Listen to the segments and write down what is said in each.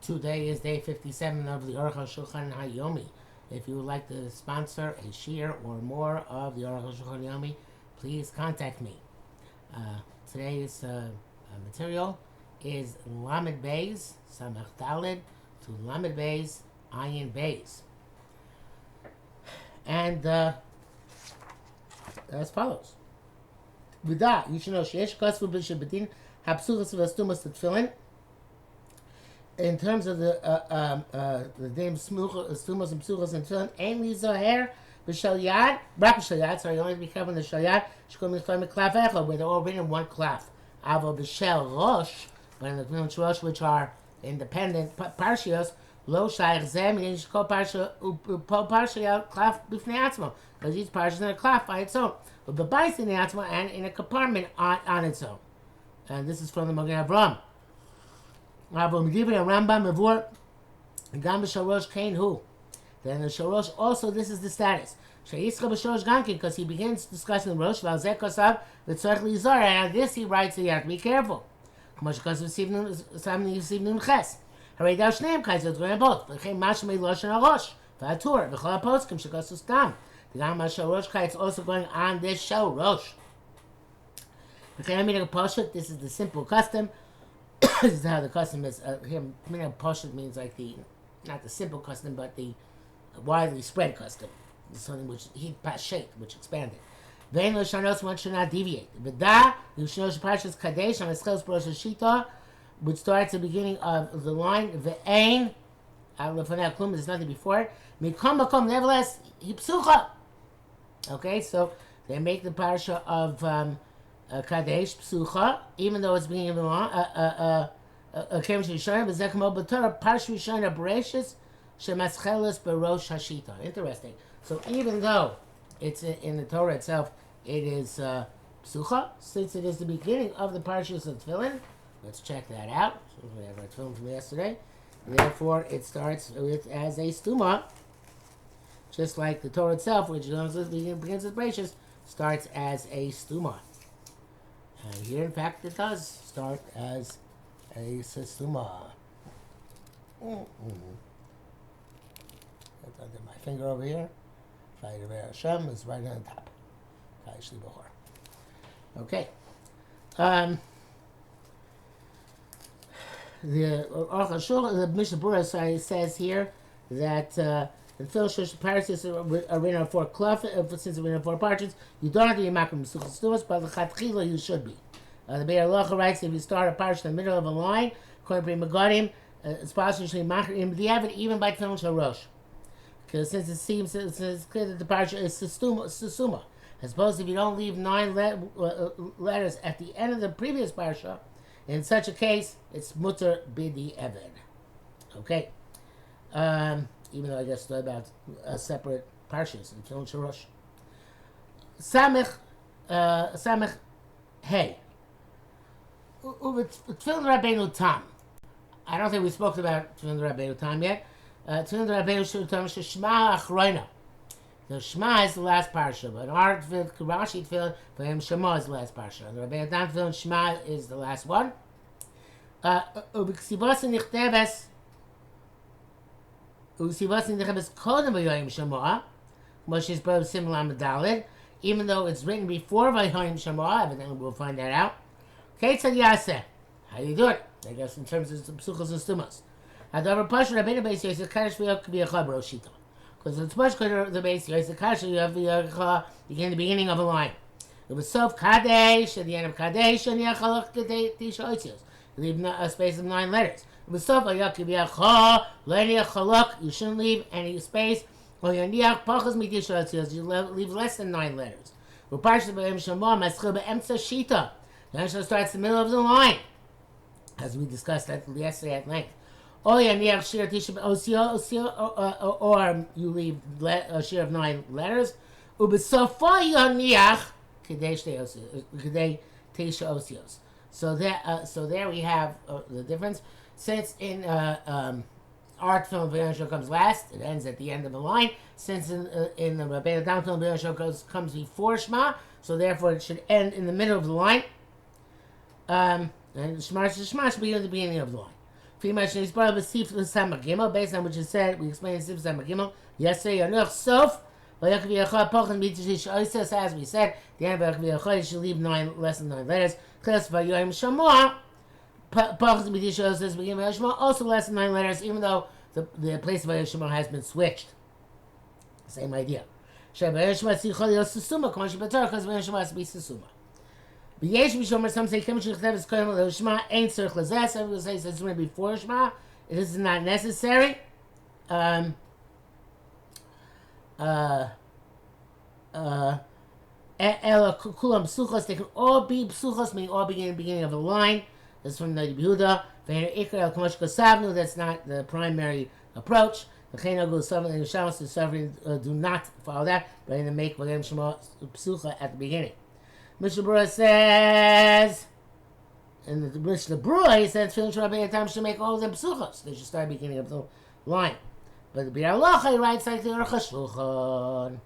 Today is day 57 of the Arukh HaShulchan Hayomi. If you would like to sponsor a share or more of the Arukh HaShulchan Hayomi, please contact me. Today's material is Lamed Beis, Samach Dalid, to Lamed Beis, Ayin Beis. And as follows. V'da, you should know, Sheyesh Kosvu B'Shabbatin, Hapsuchas V'Astumas T'Tfilin. In terms of the name Stumas and Psuchas and Tefillin, Ein Li Zoher B'Shal Yad, Brak B'Shal Yad, sorry, you only have to be careful in the Shal Yad, Shkol Mitzvah Klaf Echad, where they're all written in one klaf. Avo B'Shel Rosh, but in the Tefillin Rosh, which are independent parshios, Lo Shaykh Zeh, meaning Shkol Parsha, Upol Parsha Klaf B'Fnei Atzmo, because each parsha is in a klaf by its own, but B'Bais in the Atzmo, and in a compartment on its own. And this is from the Magen Avraham. Rambam Mavur Gam B'Shalosh Kain Hu. Then the Shalosh also, this is the status. Sheyischah B'Shalosh Gankin, because he begins discussing the Rosh V'Alzeh Kosav V'Tzorech Lizar, and on this he writes that you have to be careful. K'mosh Kosav Yisiv Nun Ches. Harei Dal Shneim Kaiser Dvorim both. V'Chein Mashmei Loshen HaRosh V'Atur V'Chol HaPoskim Shekosus Tam. The Gam Shalosh Kai is also going on this show Rosh. V'Chein Aminah Poshet. This is the simple custom. This is how the custom is. Here, Minhag Poshet means like not the simple custom, but the widely spread custom. It's something which he pashet, which expanded. Vein l'shanos, one should not deviate. V'da, l'shanos parshas kadesh on eschels Rosh Hashita, which starts at the beginning of the line. Ve'ein, l'fanei klum, there's nothing before it. Mikom makom, nevertheless, hipsucha. Okay, so they make the parsha of Kadesh Psucha, even though it's being given along, Kerim Shishayim, V'zekamo B'Torah, Parsh Rishayim Bereshis, Shemaschelis Berosh Hashita. Interesting. So even though it's in the Torah itself, it is Psucha, since it is the beginning of the Parshas of Tefillin. Let's check that out. So we have our Tefillin from yesterday. Therefore, it starts as a Stuma, just like the Torah itself, which begins with Bereshis, starts as a Stuma. And here, in fact, it does start as a Sestuma. That's under my finger over here. Arukh Hashem is right on top. Okay. The Arukh HaShulchan, the Mishnah Berurah says here that the Philosophic Parashas are written on four klaf, since they're written on four parchments, you don't have to be makrim Stumas, but the Chatchila you should be. The Be'er Halacha writes that if you start a parsha in the middle of a line, according to Megadim, it's possible to machrim b'diavad even by Tefillin Shel Rosh. Because since it's clear that the parsha is sesuma, as opposed to if you don't leave 9 letters at the end of the previous parsha, in such a case, it's mutter b'di eved. Okay. Even though I guess it's about separate parshas in Tefillin Shel Rosh. Samech Hey. Tefillin Rabbeinu Tam. I don't think we spoke about Tefillin Rabbeinu Tam yet. Tefillin Rabbeinu Tam Shema Achroina. The Shema is the last parsha, but our Rashi Tefillin for him Shema is the last parsha. And the Rabbeinu Tam Tefillin Shema is the last one. U'b'ksivos nichtebes kodem v'yoyim Shema, which is probably similar to Daled, even though it's written before v'yoyim Shema. Evidently, we'll find that out. Keitzad Yaseh. How do you do it? I guess in terms of Psuchos and Stumas. However, Pasha Rabbeinu Beis Yosef Kadosh V'Yok B'Yachah B'Roshita. Because it's much clearer the Beis Yosef Kadosh V'Yachah begin the beginning of a line. It was Sof Kadesh at the end of Kadesh and Yachalach Kadei Tisha Otzios. You leave a space of 9 letters. It was Sof V'Yok B'Yachah Le'Niach Chalach. You shouldn't leave any space. Or Yaniach Pachas Mitisha Otzios. You leave less than 9 letters. V'Parsha B'Yem Shema Maschil B'Emtza Shita. The Mishnah starts in the middle of the line, as we discussed that yesterday at length. Or you leave a share of 9 letters. So there we have the difference. Since in our film Show comes last, it ends at the end of the line. Since in the Rabbeinu Tam film Show comes before Shema, so therefore it should end in the middle of the line. And Shema should be at the beginning of the line. Based on what you said, we explained Sif Samagimel yesterday. Yanuch Sof. As we said, the end of you should leave less than 9 letters. Also less than 9 letters, even though the place of Shema has been switched. Same idea. Because has to be Susuma. Some say ain't circle. Some people say it's before Shema. It is not necessary. Ela kulam psuchos. They can all be psuchos, meaning all beginning of a line. That's from the Yehuda. That's not the primary approach. The sovereign do not follow that, but they make psucha at the beginning. Mishnah Berurah says, in the Mishnah Berurah, he says, should make all of them psuchos. They should start beginning of the line. But the Bir Halacha writes like the Arukh HaShulchan.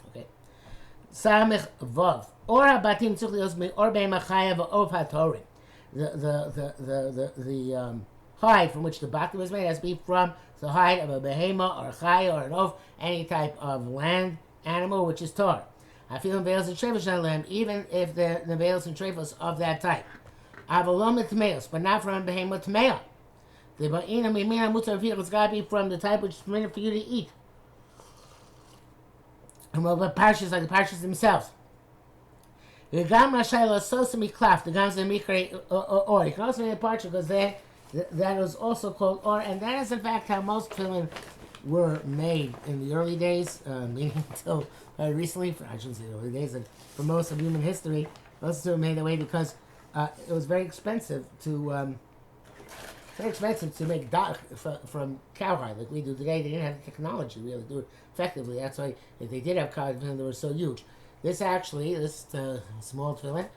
Okay. Samech Vav. Or Batim Tzuchlios Me Or Beim HaChaya V'Or HaTorim. The hide from which the batim was made has to be from the hide of a behema or a chaya or an oaf, any type of land animal which is tar. I feel in veils and trefos lamb, even if the veils and trefos of that type. Avalom tmeos, but not from behema tmea. The ba'ina mimina mutar feel it's got to be from the type which is permitted for you to eat. And well, the parshas like the parshas themselves. The gam rashayla sosami klaf. The gam's the mikre or. You can also make a parsha because that was also called or, and that is in fact how most tefillin were made in the early days, meaning until very recently. I shouldn't say the early days, and for most of human history, most of them made that way because it was very expensive to make dye from cowhide like we do today. They didn't have the technology really to do it effectively. That's why if they did have cowhide, they were so huge. This small tefillin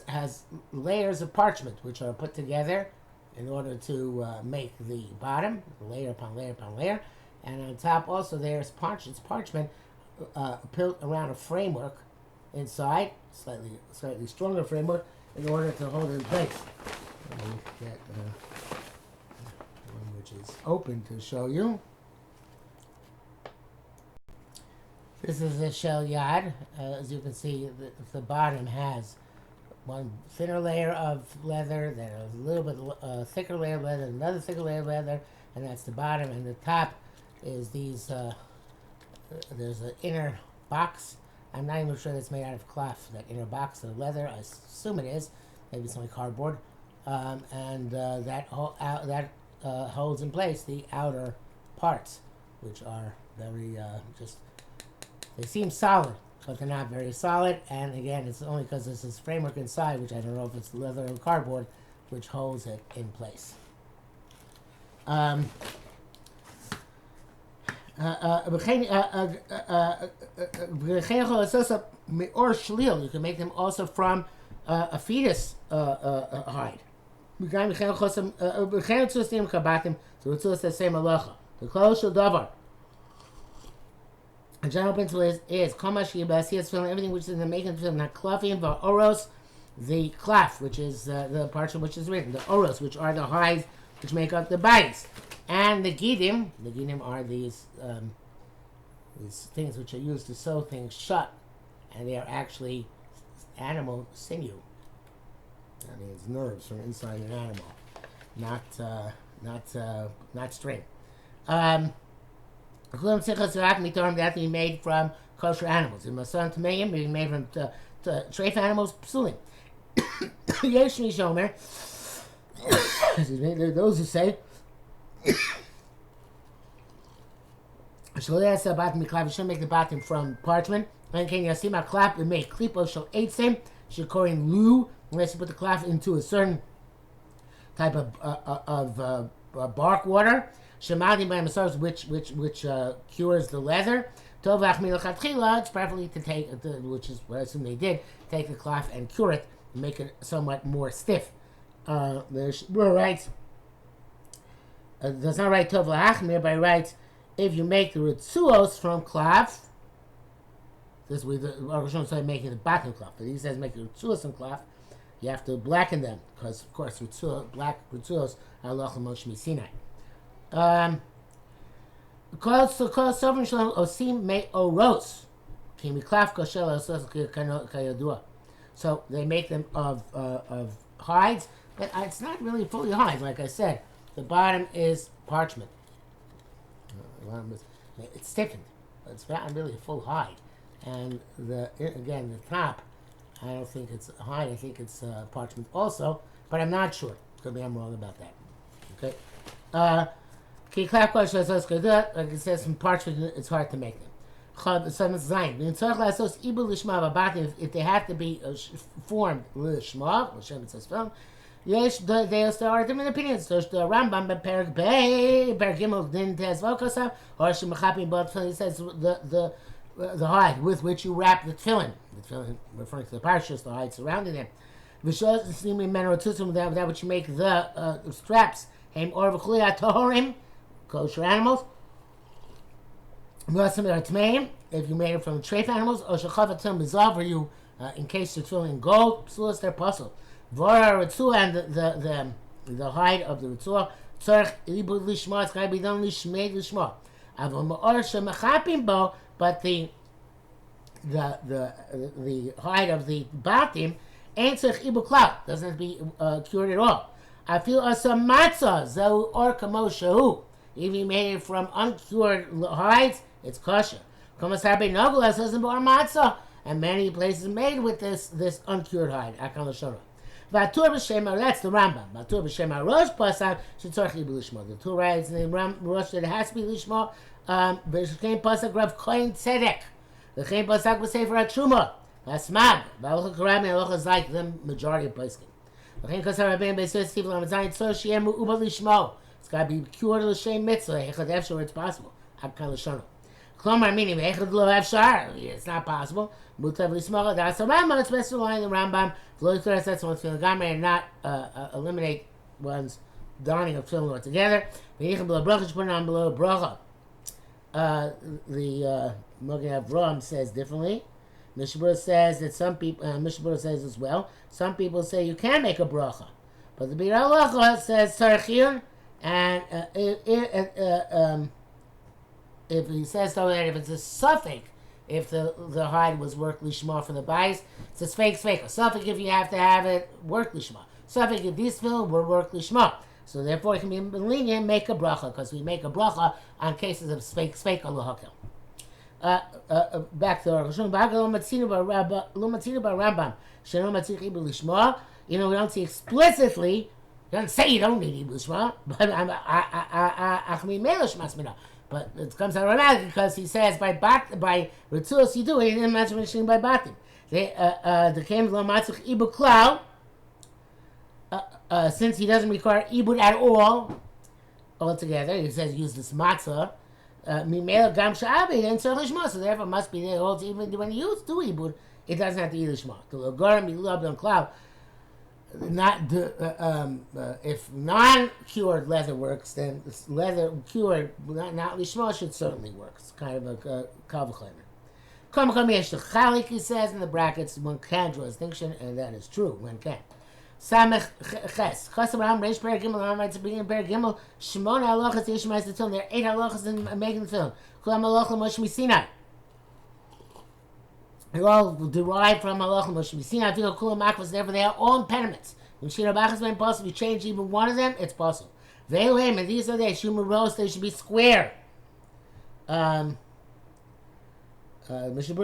has layers of parchment which are put together in order to make the bottom, layer upon layer upon layer, and on top also there's parchment built around a framework inside, slightly stronger framework, in order to hold it in place. Let me get one which is open to show you. This is a shell yad. As you can see, the bottom has one thinner layer of leather, then a little bit thicker layer of leather, another thicker layer of leather, and that's the bottom. And the top is these, there's an inner box. I'm not even sure that's made out of cloth, that inner box of leather. I assume it is. Maybe it's only cardboard. That holds in place the outer parts, which are very, they seem solid, but they're not very solid. And again, it's only because there's this framework inside, which I don't know if it's leather or cardboard, which holds it in place. You can make them also from a fetus hide. The clothes shall davar. A general principle is everything which is in the making of not klafim but oros, the klaf, which is the parchment which is written, the oros, which are the hides which make up the bodies, and the gidim. The gidim are these things which are used to sew things shut, and they are actually animal sinew. That means nerves from inside an animal, not string. That be made from kosher animals. In Masan Tameim, be made from treif animals, psulim. Yesh mi shomer. There are those who say should make the bottom from parchment. And can you see my clap? We make klipo shall eitzim. Should call in lu unless you put the clap into a certain type of bark water. Shemadi by massage, which cures the leather. Tovach milachatchila, it's preferably to take, which is what I assume they did, take the cloth and cure it, and make it somewhat more stiff. The Shmuel writes, does not write Tov Lahachmir, but he writes, if you make the ritzuos from cloth, this way the Arukh HaShulchan started making the bottom cloth, but he says make the ritzuos from cloth, you have to blacken them because, of course, black Ritzulos are Halacha Moshe Sinai. Kol Sovim Shalom Osim Me Oros. So they make them of hides, but it's not really fully hide. Like I said, the bottom is parchment. It's stiffened. It's not really a full hide. And the top, I don't think it's hide. I think it's parchment also, but I'm not sure. Could be I'm wrong about that. Okay. Like it says, from parchment, it's hard to make them. If they have to be formed l'shma, Hashem it says film, yes, they also are different opinions. So the Rambam Perek Gimel didn't has vokasav, or Shemachapim Bot. He says the hide with which you wrap the tefillin referring to the parashas, the hide surrounding them. V'shos seeming menoratusim that which you make the straps. Haim or v'chuliyat tohorim, kosher animals. If you made it from treif animals, or shechavatim bizav, or you encased your tefillin in gold, psulas they're puzzle. Vora ritzua and the hide of the ritzua tzarich ibud lishma. It's got to be done lishmei lishma. Avol ma'or shemachapim bo, but the hide of the batim ain't tzarich ibud klal. Doesn't have to be cured at all. I feel asam matzah zeu or kamo shehu. If you made it from uncured hides, it's kosher. And many places made with this uncured hide. That's the Rambam. The two writes in the Rosh that it has to be lishma. V'shein pasuk Rav Kohen Tzedek. The Chaim pasuk was say for a truma. Asmag. V'alocha karami alocha is like the majority of poskim. The Chaim kasar Rabbein Beisos Tiv Lamazayin Tzor Shiemu Uba Lishmo. It's got to be cured l'shem mitzvah. Echad efshar it's possible. Akal l'shono. Klomar meaning echad lo efshar. It's not possible. Mutav l'smocha. That's the Rambam. It's best to rely on the Rambam. V'lo yitzuras that's one's tefillin gamer and not eliminate one's donning of tefillin altogether. V'yichad below bracha. Should put it on below bracha. The Mogen Avraham says differently. Mishabur says that some people. Mishabur says as well. Some people say you can make a bracha, but the Bir Halacha says tzarich. And if he says so that if it's a suffix, if the hide was work lishma for the bias, it's a fake. A suffix if you have to have it work lishma. Suffix if these film were work lishma. So therefore it can be lenient, make a bracha, because we make a bracha on cases of fake Allah hakel. Back to Arukh HaShulchan. We don't see explicitly. Doesn't say you don't need Ibn Shma, but it comes out automatically because he says by Ritzuos you do it. He didn't mention mentioning by Batim. The came lo matzich Ibn Klau, since he doesn't require Ibn at all altogether. He says use this matzah. Mimel gam sha'abi and tzarich lishma. So therefore, it must be there also even when you do Ibn, it doesn't have to be lishma. To logarim ilab on Klau. Not if non-cured leather works, then leather cured, not lishma, should certainly work. It's kind of a kavachlemer. Come yesh the chalik, he says in the brackets, one can draw a distinction, and that is true. One can. Samech ches chasam ram reish per gimel ram right to begin per gimel shmona halachas yishmais the film. There are 8 halachas in making the film. Kulam halacha Moshe Sinai. They're all derived from halacha Moshe Sinai. I feel kulam makvos. Therefore, they are all impediments. When shira bachas when possible, you change even one of them, it's possible. Ve'elohim, and these are they shumer rows. They should be square. Mishabura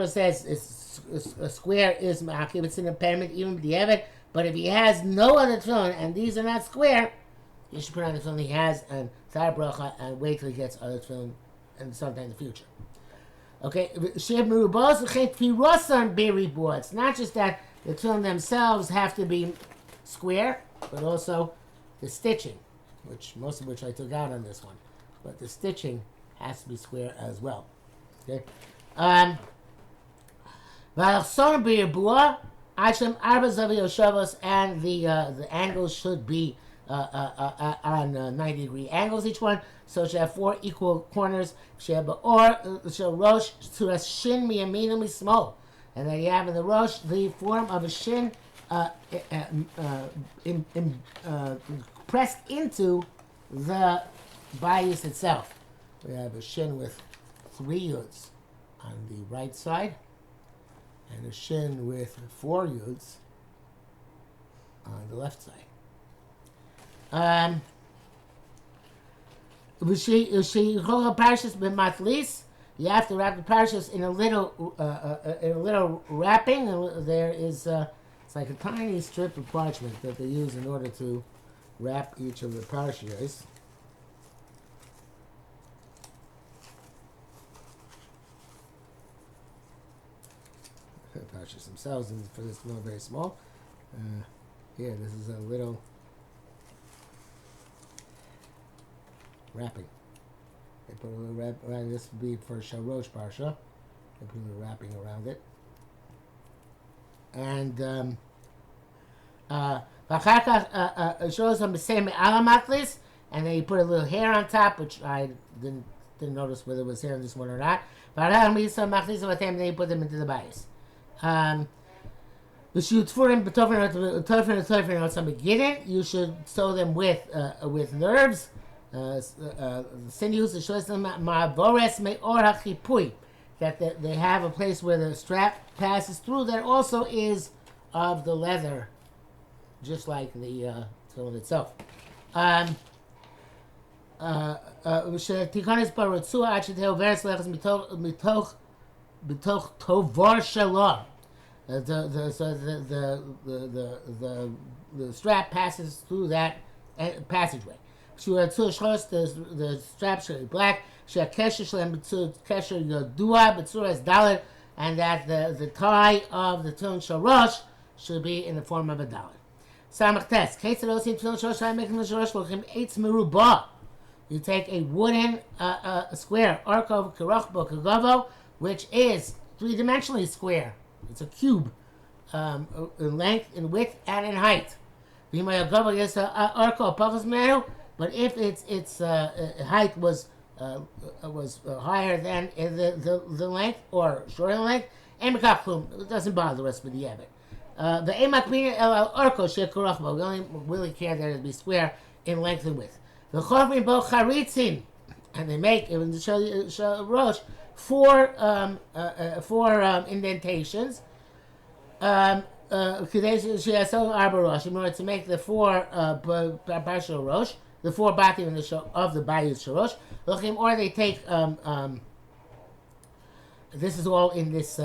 says a square is ma'akiv. It's an impediment even with the evet. But if he has no other tefillin and these are not square, you should put on the tefillin he has and tzar bracha and wait till he gets other tefillin and sometime in the future. Okay, it's not just that the tefillin themselves have to be square, but also the stitching, which most of which I took out on this one. But the stitching has to be square as well. Okay, and the angles should be on 90-degree angles each one, so it should have 4 equal corners. Rosh to a shin miyamin mismol, and then you have in the rosh the form of a shin pressed into the bias itself. We have a shin with 3 yuds on the right side, and a shin with 4 yuds on the left side. You have to wrap the parashas in a little wrapping. And there is it's like a tiny strip of parchment that they use in order to wrap each of the parashas. The parashas themselves, and for this one, very small. Here, this is a little wrapping. They put a little wrap around this. Would be for Sharosh Parsha. They put a little wrapping around it, and shows them the same alamatlis, and then you put a little hair on top, which I didn't notice whether it was hair on this one or not. But then you put them into the bias. You should sew them with nerves. Sinews, that they have a place where the strap passes through that also is of the leather, just like the tefillin itself. The strap passes through that passageway. The strap should be black. And that the tie of the tefillin shorosh should be in the form of a dalet. You take a wooden square, arko kerachbo kagavo, which is 3-dimensionally square. It's a cube, in length, in width, and in height. But if its height was higher than the length or shorter than length, it doesn't bother the rest of the Yabit. We only really care that it be square in length and width. And they make, in the Rosh, 4 indentations. In order to make the 4 partial rosh, the 4 batim of the bayis shorosh, or they take this is all in this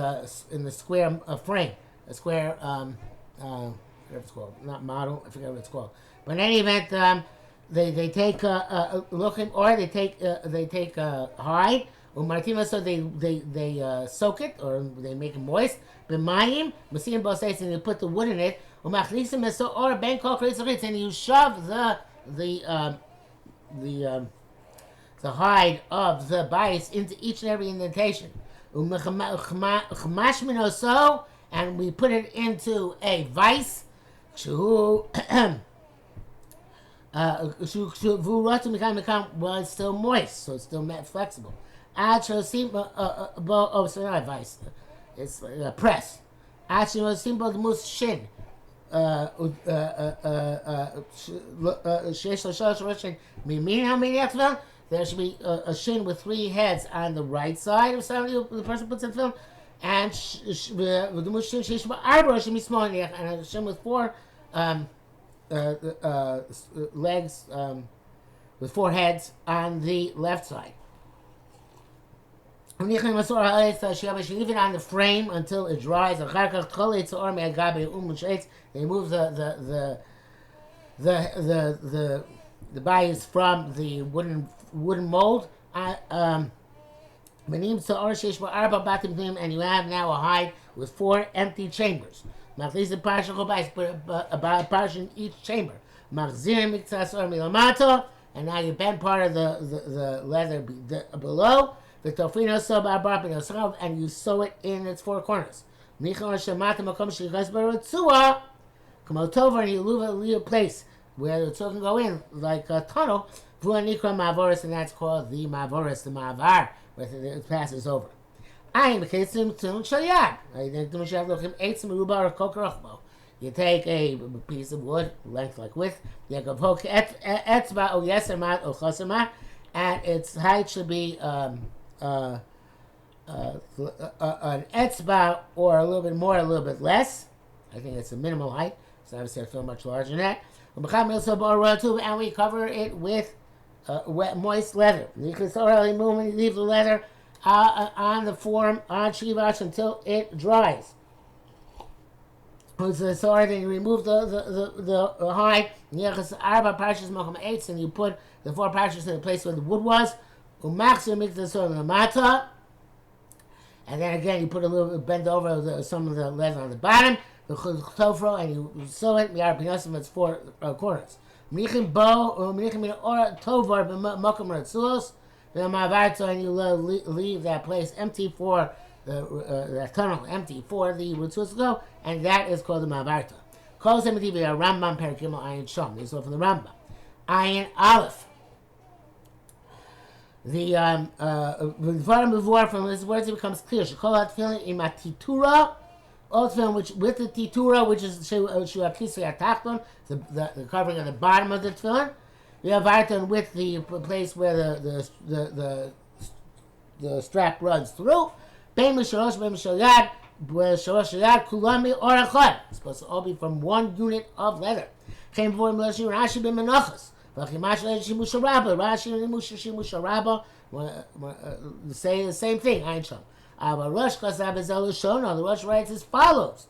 in the square frame, a square whatever it's called, not model, I forget what it's called. But in any event, they take they take hide. So they soak it, or they make it moist. B'mayim, masim b'oseis, and you put the wood in it. Umachlisim eso or ben kol kritzritz, and you shove the hide of the bias into each and every indentation. Umachmashmin so, and we put it into a vice. Well, it's still moist, so it's still flexible. It's not vice. It's a press. The most shin. There should be a shin with 3 heads on the right side of somebody the person puts in film, and the mushin should be small, and a shin with 4 legs with 4 heads on the left side. They leave it on the frame until it dries. They move the bias from the wooden mold. And you have now a hide with 4 empty chambers. Put a partition in each chamber. And now you bend part of the leather below. And you sew it in its 4 corners. And you leave a place where the tzur can go in, like a tunnel, and that's called the mavoris, the mavar, where it passes over. You take a piece of wood, length like width, and its height should be an etzba or a little bit more, a little bit less. I think it's a minimal height, so obviously I feel much larger than that. And we cover it with wet, moist leather. You leave the leather on the form on shivash until it dries. So then you remove the hide, and you put the 4 parchas in the place where the wood was. And then again, you put a little bit, bend over some of the leather on the bottom, the tofro, and you sew it. It's 4 corners. And you leave that place empty for that tunnel empty for the rituals to go, and that is called the Mavarta. Calls them the Rambam Perikimel Ayin Shom. This is from the Rambam. Ayin Aleph. The bottom before from his words it becomes clear. She call out tefillin in titura, all tefillin which with the titura, which is the covering of the bottom of the tefillin. We have Vartan with the place where the strap runs through. It's supposed to all be from one unit of leather. Say the same thing. The Rosh writes as follows.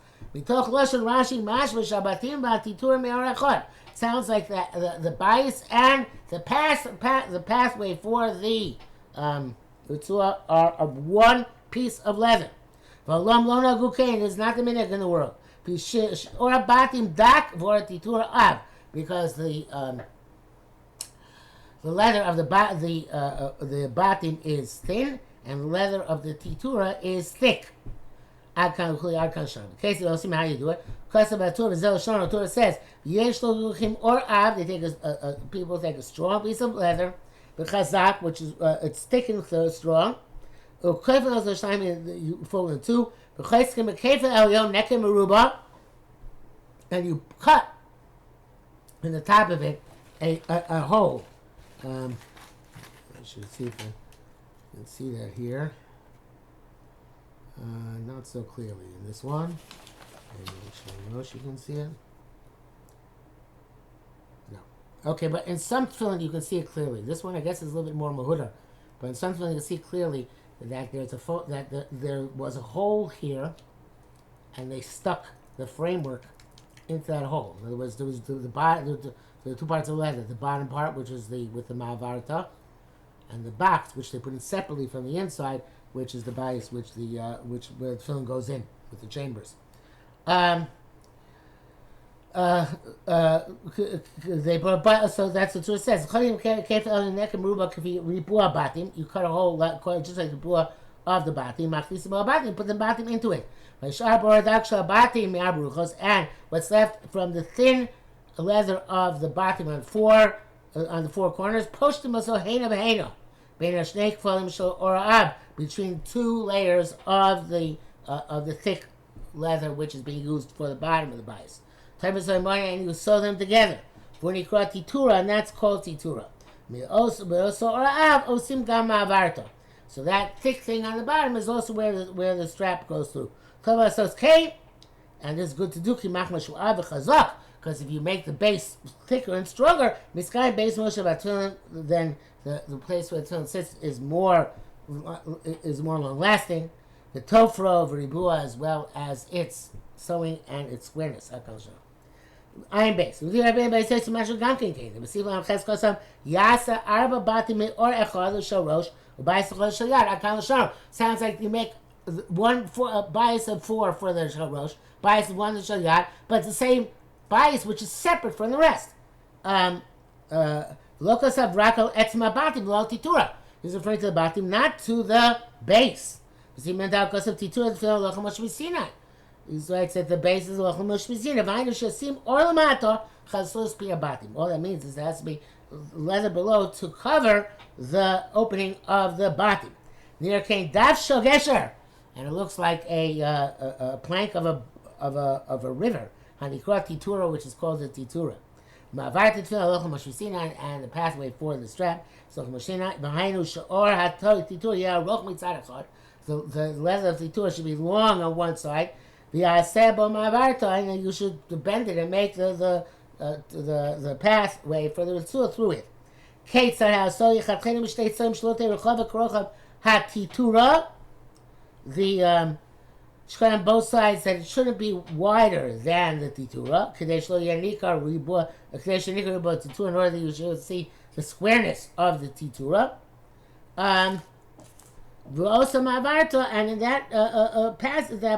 Sounds like the bias and the pathway for the Ritzua are of one piece of leather. It is not the minhag in the world. Because the leather of the batim is thin, and the leather of the titura is thick. In case you don't see how you do it, Torah says, they take people take a strong piece of leather, which is it's thick and strong. You fold in 2, and you cut in the top of it a hole. I should see if I can see that here. Not so clearly in this one. Maybe you can see it. No. Okay, but in some tefillin you can see it clearly. This one I guess is a little bit more mahuda, but in some tefillin you can see clearly that there was a hole here, and they stuck the framework into that hole. In other words, there was the 2 parts of leather, the bottom part, which is with the ma'avarta, and the box, which they put in separately from the inside, which is the bias, where the film goes in with the chambers. They put, so that's what it says. You cut a hole just like the bua of the batim. Put the batim into it. And what's left from the thin leather of the batim on the 4 corners, between 2 layers of the thick leather which is being used for the bottom of the bias. And you sew them together. And that's called titura. So that thick thing on the bottom is also where the strap goes through. And this is good to do because if you make the base thicker and stronger, then the place where the tefillin sits is more long lasting. The tofro of ribua as well as its sewing and its squareness. Iron base. Sounds like you make one bias of 4 for the shalosh, bias of 1 for the shalyat, but it's the same bias which is separate from the rest. Locus of rako etzma batim lo titura. He's referring to the batim, not to the base. He meant out because of titura the lochem mishvisinai. He writes that the base is lochem mishvisinai. V'aynu shasim or lamato chasos pia batim. All that means is there has to be leather below to cover the opening of the batim. Near came daf shogesher, and it looks like a plank of a river. Hanikra Titura, which is called the Titura. Ma'avar Tefillah Lochel Mashusina, and the pathway for the strap. So Mashina Behind Sha'or Hatori Titura Ya Roch Mitzadachot. So the leather of the Titura should be long on one side. The Asebo Ma'avarta, and then you should bend it and make the pathway for the Ritzua through it. Kate said how so Yichatchenu Mishtei Tzom Shlote Rechava Krochav HaTitura. The Shkan on both sides that it shouldn't be wider than the Titura. Kadesh Lo Yanika Ribua Kadesh Yanika Ribua Titura, in order that you should see the squareness of the Titura. Also Ma'avarta, and in that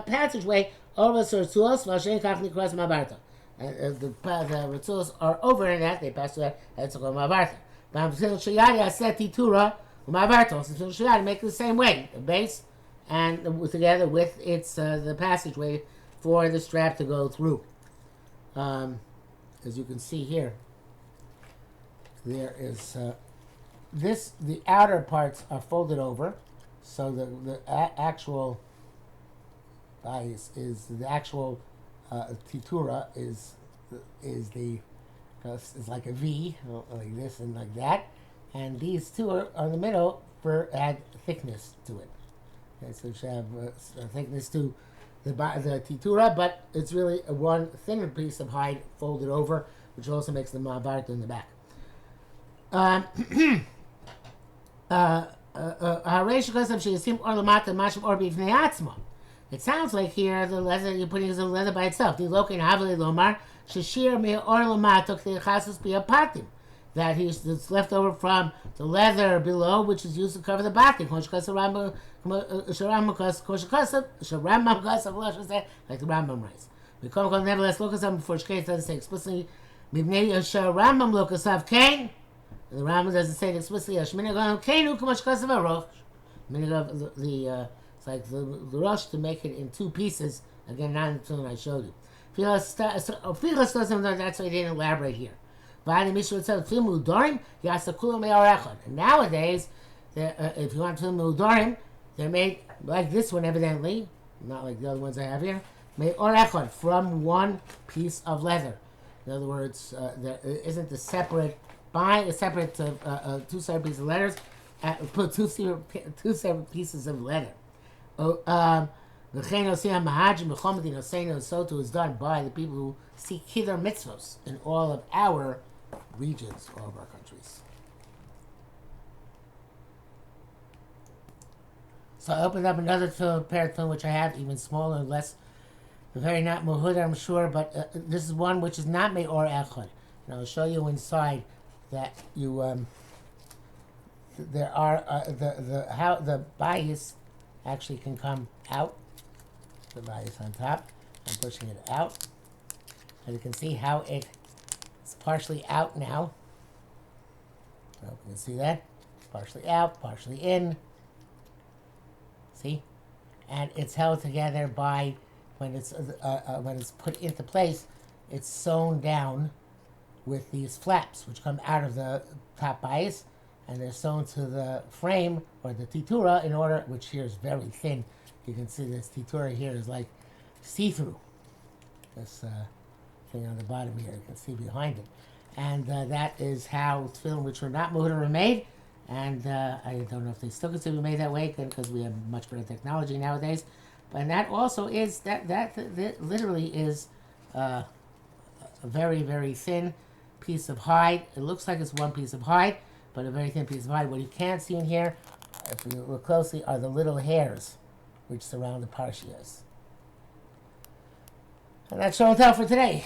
passageway, all of us are Ritzuos, Vashem Kachni Cross Ma'avarta. And the Ritzuos are over in that, they pass through that, and it's called Ma'avarta. But Shayari, I said Titura, Ma'avarta. So Shayari, make it the same way, the base, and together with its the passageway for the strap to go through. As you can see here, there is the outer parts are folded over, so the actual bias is the actual titura is like a V, like this and like that, and these two are in the middle for add thickness to it. Okay, so you should have a thickness to the titura, but it's really a one thinner piece of hide folded over, which also makes the ma'avarta in the back. It sounds like here the leather you're putting is the leather by itself. That it's left over from the leather below, which is used to cover the batim. Like the Rambam writes. Nevertheless, Lokasav before Shkei doesn't say explicitly. Rambam Lokasav Kain. The Rambam doesn't say it explicitly. Shminagam Kainu Kamashkasav Aroch. It's like the rush to make it in two pieces. Again, not until I showed you. Filas doesn't know, that's why he didn't elaborate here. And nowadays, if you want to Mudarim, they're made like this one, evidently, not like the other ones I have here, made orechad, from one piece of leather. In other words, there isn't a separate, two separate pieces of letters, put two separate pieces of leather. So too is done by the people who seek Kidar mitzvos in all of our regions, all of our countries. So I opened up another pair of tefillin, which I have, even smaller and less, very not muhud, I'm sure, but this is one which is not me'or echad. And I'll show you inside that you there are how the bias actually can come out. The bias on top. I'm pushing it out. And you can see how it's partially out now. So you can see that. Partially out, partially in. See? And it's held together by, when it's put into place, it's sewn down with these flaps, which come out of the top bias, and they're sewn to the frame, or the titura, in order, which here is very thin. You can see this titura here is like see-through. This thing on the bottom here, you can see behind it. And that is how tefillin, which were not muhud, are made. And I don't know if they still consider made that way, because we have much better technology nowadays. But that also is, that literally is a very, very thin piece of hide. It looks like it's one piece of hide, but a very thin piece of hide. What you can't see in here, if you look closely, are the little hairs which surround the parshias. And that's show and tell for today.